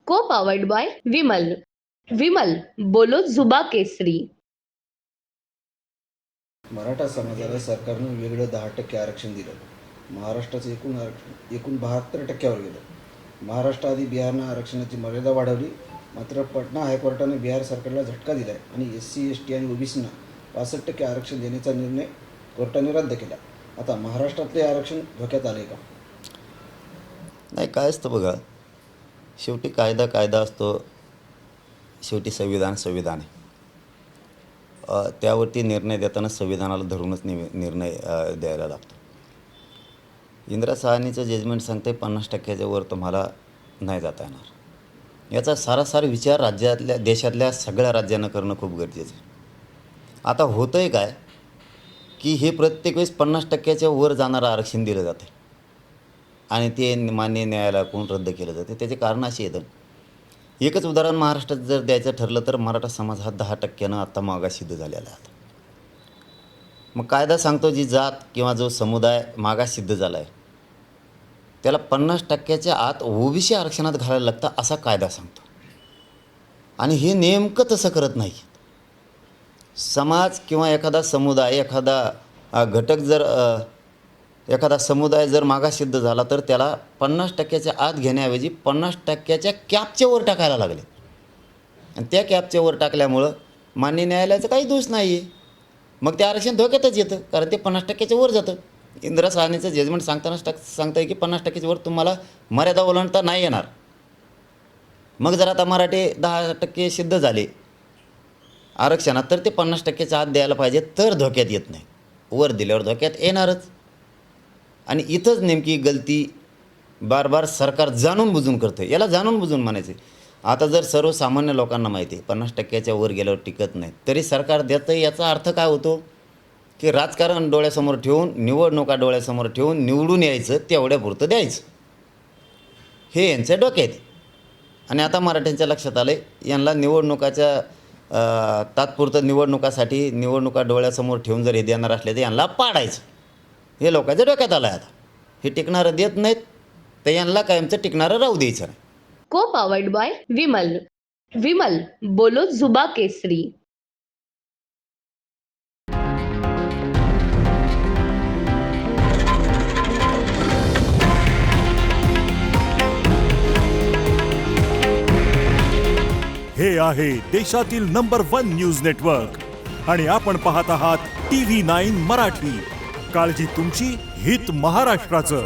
को powered by Vimal. Vimal बोलो जुबा केसरी. मराठा समाजाला सरकारनं वेगळं 10% आरक्षण दिलं. महाराष्ट्राचं एकूण 72%वर गेलं. महाराष्ट्राआधी बिहारनं आरक्षणाची मर्यादा वाढवली. मात्र पटना हायकोर्टाने बिहार सरकारला झटका दिला आहे आणि SC ST आणि OBCना 65% आरक्षण देण्याचा निर्णय कोर्टाने रद्द केला. आता महाराष्ट्रातले आरक्षण धोक्यात आले का? नाही, काय असतं बघा, शेवटी कायदा असतो, शेवटी संविधान आहे. त्यावरती निर्णय देताना संविधानाला धरूनच निर्णय द्यायला लागतो. इंदिरा साहनीचं जजमेंट सांगते 50%च्या वर तुम्हाला नाही जाता येणार. याचा सारासार विचार देशातल्या सगळ्या राज्यांना करणं खूप गरजेचं आहे. आता होतं आहे काय की हे प्रत्येक वेळेस 50%च्या वर जाणारं आरक्षण दिलं जातं आणि ते मान्य न्यायालयाकडून रद्द केलं जाते. त्याचे कारण असे येतं. एकच उदाहरण महाराष्ट्रात जर द्यायचं ठरलं तर मराठा समाज हा 10%नं आता मागासिद्ध झालेला आहे. मग कायदा सांगतो जी जात किंवा जो समुदाय मागासिद्ध झाला आहे त्याला 50%च्या आत OBC आरक्षणात घालायला लागतं असा कायदा सांगतो. आणि हे नेमकं तसं करत नाही. समाज किंवा एखादा समुदाय, एखादा घटक जर एखादा समुदाय जर मागासिद्ध झाला तर त्याला 50%च्या आत घेण्याऐवजी 50%च्या कॅपच्या वर टाकायला लागले. आणि त्या कॅपच्या वर टाकल्यामुळं मान्य न्यायालयाचा काही दोष नाही आहे. मग ते आरक्षण धोक्यातच येतं, कारण ते 50%च्या वर जातं. इंदिरा साहनीचं जजमेंट सांगताय की 50%च्या वर तुम्हाला मर्यादा ओलांडता नाही येणार. मग जर आता मराठे 10% सिद्ध झाले आरक्षणात तर ते 50%च्या आत द्यायला पाहिजे, तर धोक्यात येत नाही. वर दिल्यावर धोक्यात येणारच. आणि इथंच नेमकी गलती बार सरकार जाणून बुजून करतं. याला जाणून बुजून म्हणायचं. आता जर सर्वसामान्य लोकांना माहिती आहे 50%च्या वर गेल्यावर टिकत नाही तरी सरकार देतं, याचा अर्थ काय होतो की राजकारण डोळ्यासमोर ठेवून, निवडणुका डोळ्यासमोर ठेवून निवडून यायचं, तेवढ्यापुरतं द्यायचं, हे यांच्या डोक्यात. आणि आता मराठ्यांच्या लक्षात आलं आहे यांना निवडणुकाच्या तात्पुरतं निवडणुकासाठी निवडणुका डोळ्यासमोर ठेवून जर हे देणार असले तर यांना पाडायचं, हे लोकांच्या डोक्यात आलं आहे. आता हे टिकणारं देत नाहीत तर यांना कायमचं टिकणारं राहू द्यायचं नाही. को पावर्ड बाय विमल. विमल बोलो जुबा केसरी. हे आहे देशातील नंबर 1 न्यूज नेटवर्क आणि आपण पाहत आहात TV9 मराठी. काळजी तुमची, हित महाराष्ट्राचं.